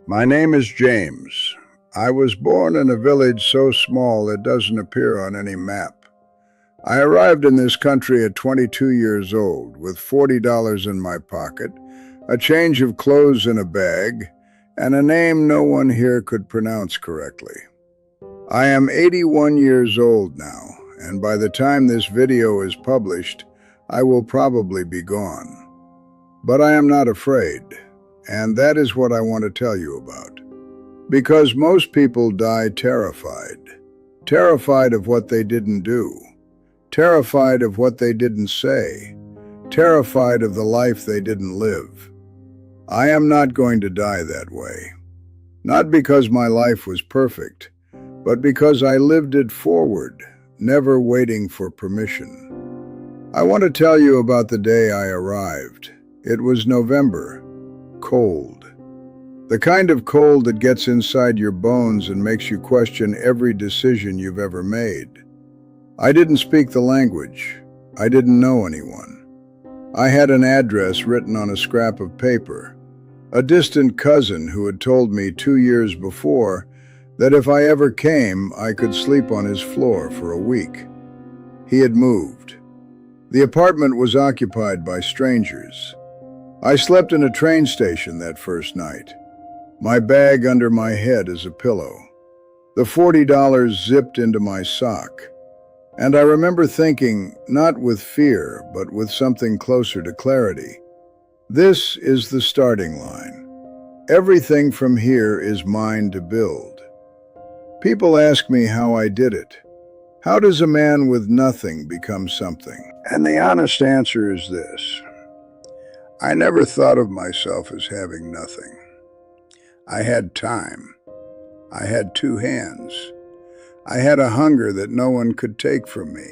My name is James. I was born in a village so small it doesn't appear on any map. I arrived in this country at 22 years old with $40 in my pocket, a change of clothes in a bag, and a name no one here could pronounce correctly. I am 81 years old now, and by the time this video is published, I will probably be gone. But I am not afraid, and that is what I want to tell you about. Because most people die terrified. Terrified of what they didn't do. Terrified of what they didn't say. Terrified of the life they didn't live. I am not going to die that way. Not because my life was perfect, but because I lived it forward, never waiting for permission. I want to tell you about the day I arrived. It was November. Cold. The kind of cold that gets inside your bones and makes you question every decision you've ever made. I didn't speak the language. I didn't know anyone. I had an address written on a scrap of paper. A distant cousin who had told me 2 years before that if I ever came, I could sleep on his floor for a week. He had moved. The apartment was occupied by strangers. I slept in a train station that first night, my bag under my head as a pillow. The $40 zipped into my sock. And I remember thinking, not with fear, but with something closer to clarity. This is the starting line. Everything from here is mine to build. People ask me how I did it. How does a man with nothing become something? And the honest answer is this. I never thought of myself as having nothing. I had time. I had two hands. I had a hunger that no one could take from me.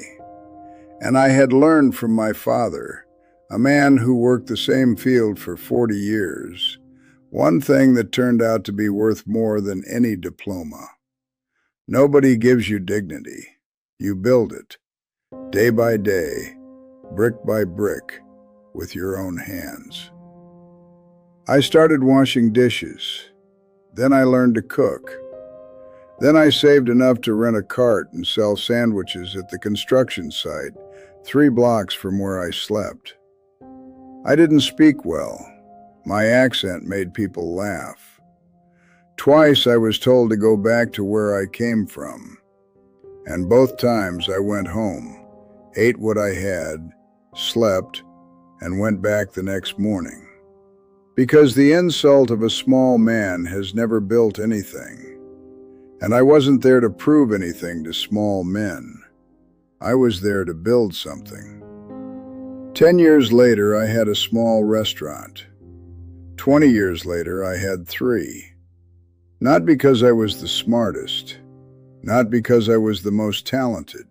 And I had learned from my father, a man who worked the same field for 40 years, one thing that turned out to be worth more than any diploma. Nobody gives you dignity. You build it, day by day, brick by brick, with your own hands. I started washing dishes. Then I learned to cook. Then I saved enough to rent a cart and sell sandwiches at the construction site, 3 blocks from where I slept. I didn't speak well. My accent made people laugh. Twice I was told to go back to where I came from. And both times I went home, ate what I had, slept, and went back the next morning. Because the insult of a small man has never built anything. And I wasn't there to prove anything to small men. I was there to build something. 10 years later, I had a small restaurant. 20 years later, I had 3. Not because I was the smartest, not because I was the most talented,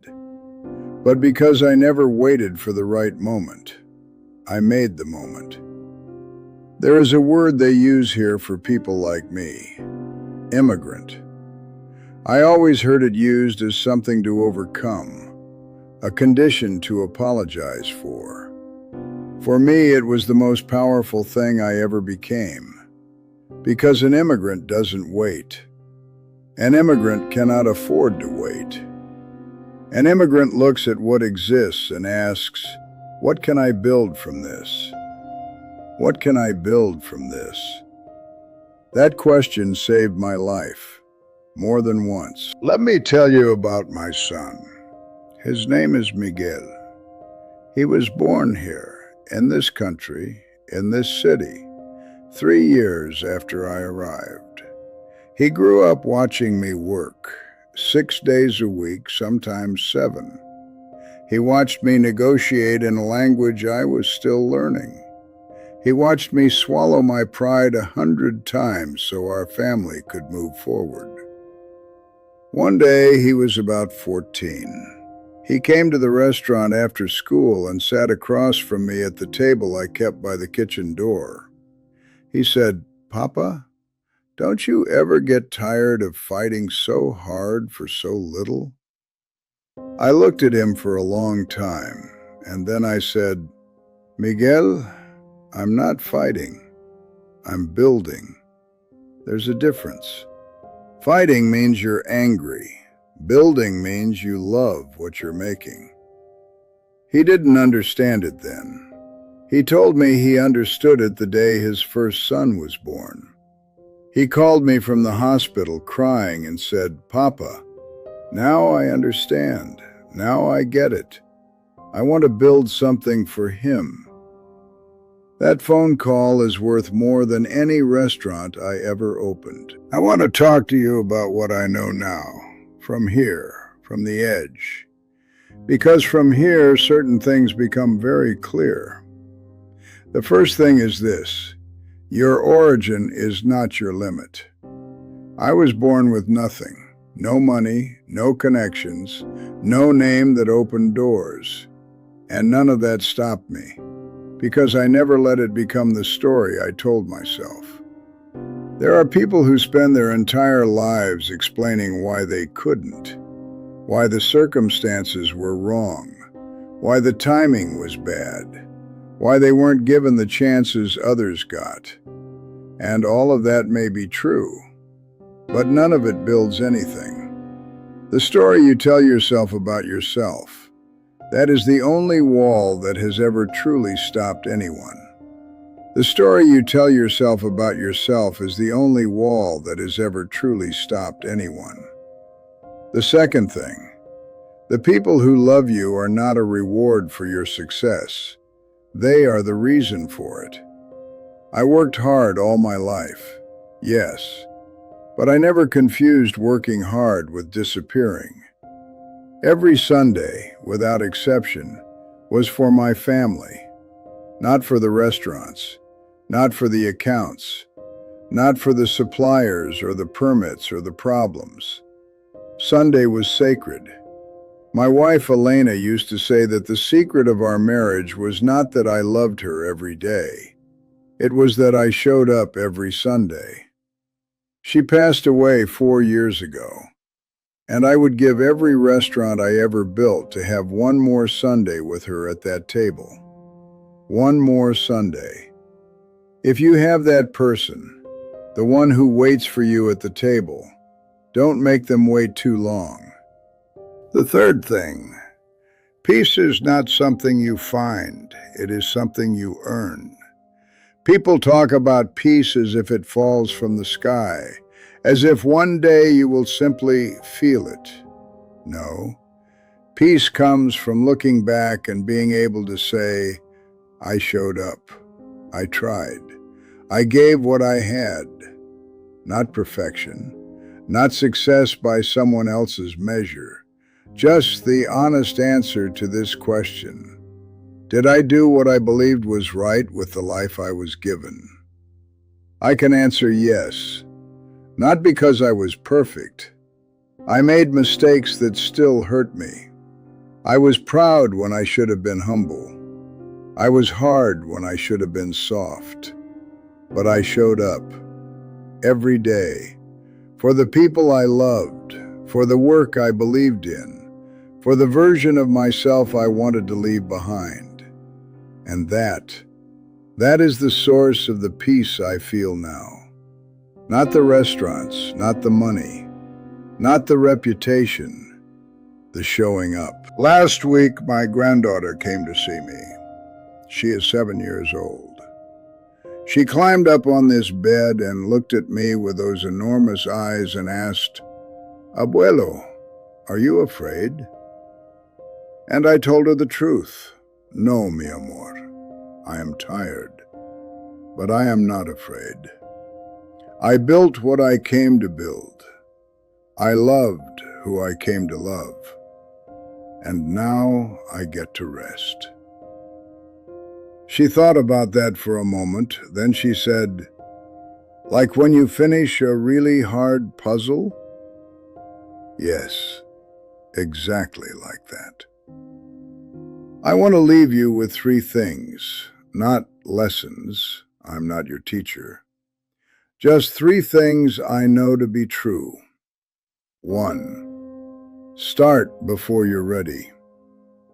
but because I never waited for the right moment. I made the moment. There is a word they use here for people like me, immigrant. I always heard it used as something to overcome, a condition to apologize for. For me, it was the most powerful thing I ever became, because an immigrant doesn't wait. An immigrant cannot afford to wait. An immigrant looks at what exists and asks, what can I build from this? What can I build from this? That question saved my life, more than once. Let me tell you about my son. His name is Miguel. He was born here, in this country, in this city, 3 years after I arrived. He grew up watching me work, 6 days a week, sometimes 7. He watched me negotiate in a language I was still learning. He watched me swallow my pride 100 times so our family could move forward. One day, he was about 14. He came to the restaurant after school and sat across from me at the table I kept by the kitchen door. He said, "Papa, don't you ever get tired of fighting so hard for so little?" I looked at him for a long time, and then I said, "Miguel, I'm not fighting. I'm building." There's a difference. Fighting means you're angry. Building means you love what you're making. He didn't understand it then. He told me he understood it the day his first son was born. He called me from the hospital crying and said, "Papa, now I understand. Now I get it. I want to build something for him." That phone call is worth more than any restaurant I ever opened. I want to talk to you about what I know now, from here, from the edge. Because from here, certain things become very clear. The first thing is this: your origin is not your limit. I was born with nothing. No money, no connections, no name that opened doors. And none of that stopped me, because I never let it become the story I told myself. There are people who spend their entire lives explaining why they couldn't, why the circumstances were wrong, why the timing was bad, why they weren't given the chances others got. And all of that may be true, but none of it builds anything. The story you tell yourself about yourself, that is the only wall that has ever truly stopped anyone. The story you tell yourself about yourself is the only wall that has ever truly stopped anyone. The second thing, the people who love you are not a reward for your success. They are the reason for it. I worked hard all my life, yes, but I never confused working hard with disappearing. Every Sunday, without exception, was for my family, not for the restaurants, not for the accounts, not for the suppliers or the permits or the problems. Sunday was sacred. My wife Elena used to say that the secret of our marriage was not that I loved her every day. It was that I showed up every Sunday. She passed away 4 years ago, and I would give every restaurant I ever built to have one more Sunday with her at that table. One more Sunday. If you have that person, the one who waits for you at the table, don't make them wait too long. The third thing, peace is not something you find, it is something you earn. People talk about peace as if it falls from the sky, as if one day you will simply feel it. No, peace comes from looking back and being able to say, I showed up, I tried, I gave what I had. Not perfection, not success by someone else's measure, just the honest answer to this question. Did I do what I believed was right with the life I was given? I can answer yes, not because I was perfect. I made mistakes that still hurt me. I was proud when I should have been humble. I was hard when I should have been soft. But I showed up every day for the people I loved, for the work I believed in, for the version of myself I wanted to leave behind. And that is the source of the peace I feel now. Not the restaurants, not the money, not the reputation, the showing up. Last week, my granddaughter came to see me. She is 7 years old. She climbed up on this bed and looked at me with those enormous eyes and asked, "Abuelo, are you afraid?" And I told her the truth. No, mi amor, I am tired, but I am not afraid. I built what I came to build. I loved who I came to love. And now I get to rest. She thought about that for a moment, then she said, "Like when you finish a really hard puzzle?" Yes, exactly like that. I want to leave you with 3 things, not lessons. I'm not your teacher. Just 3 things I know to be true. 1. Start before you're ready.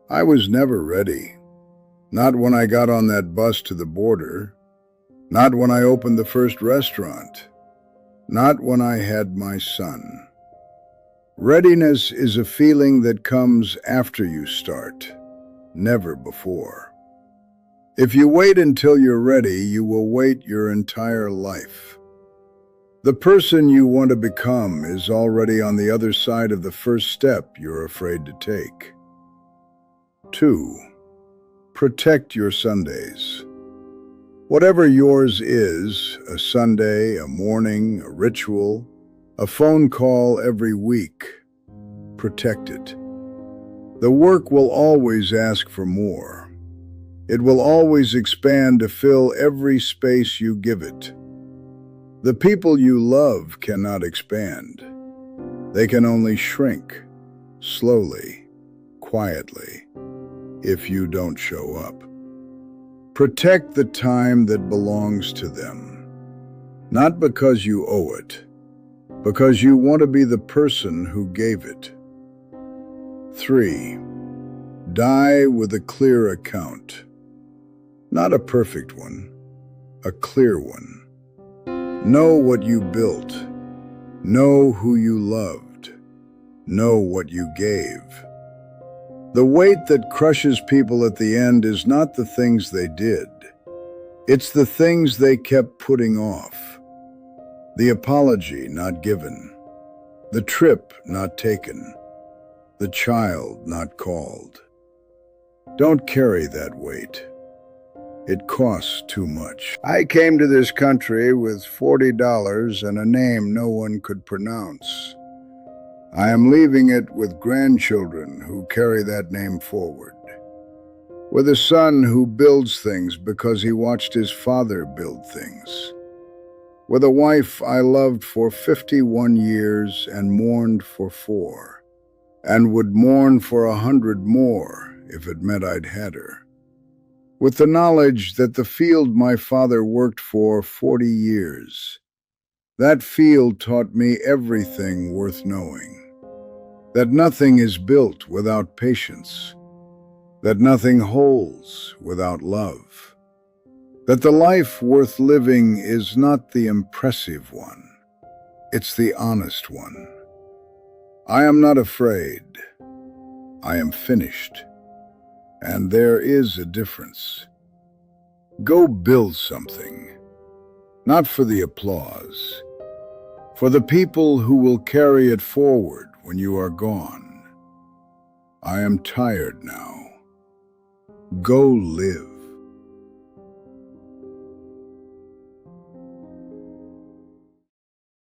I was never ready. Not when I got on that bus to the border. Not when I opened the first restaurant. not when I had my son. Readiness is a feeling that comes after you start, never before. If you wait until you're ready, you will wait your entire life. The person you want to become is already on the other side of the first step you're afraid to take. 2. Protect your Sundays. Whatever yours is, a Sunday, a morning, a ritual, a phone call every week, protect it. The work will always ask for more. It will always expand to fill every space you give it. The people you love cannot expand. They can only shrink, slowly, quietly, if you don't show up. Protect the time that belongs to them, not because you owe it, because you want to be the person who gave it. 3. Die with a clear account. Not a perfect one, a clear one. Know what you built. Know who you loved. Know what you gave. The weight that crushes people at the end is not the things they did. It's the things they kept putting off. The apology not given. The trip not taken. The child not called. Don't carry that weight. It costs too much. I came to this country with $40 and a name no one could pronounce. I am leaving it with grandchildren who carry that name forward. With a son who builds things because he watched his father build things. With a wife I loved for 51 years and mourned for 4, and would mourn for 100 more if it meant I'd had her. With the knowledge that the field my father worked for 40 years, that field taught me everything worth knowing. That nothing is built without patience. That nothing holds without love. That the life worth living is not the impressive one. It's the honest one. I am not afraid. I am finished. And there is a difference. Go build something, not for the applause, for the people who will carry it forward when you are gone. I am tired now. Go live.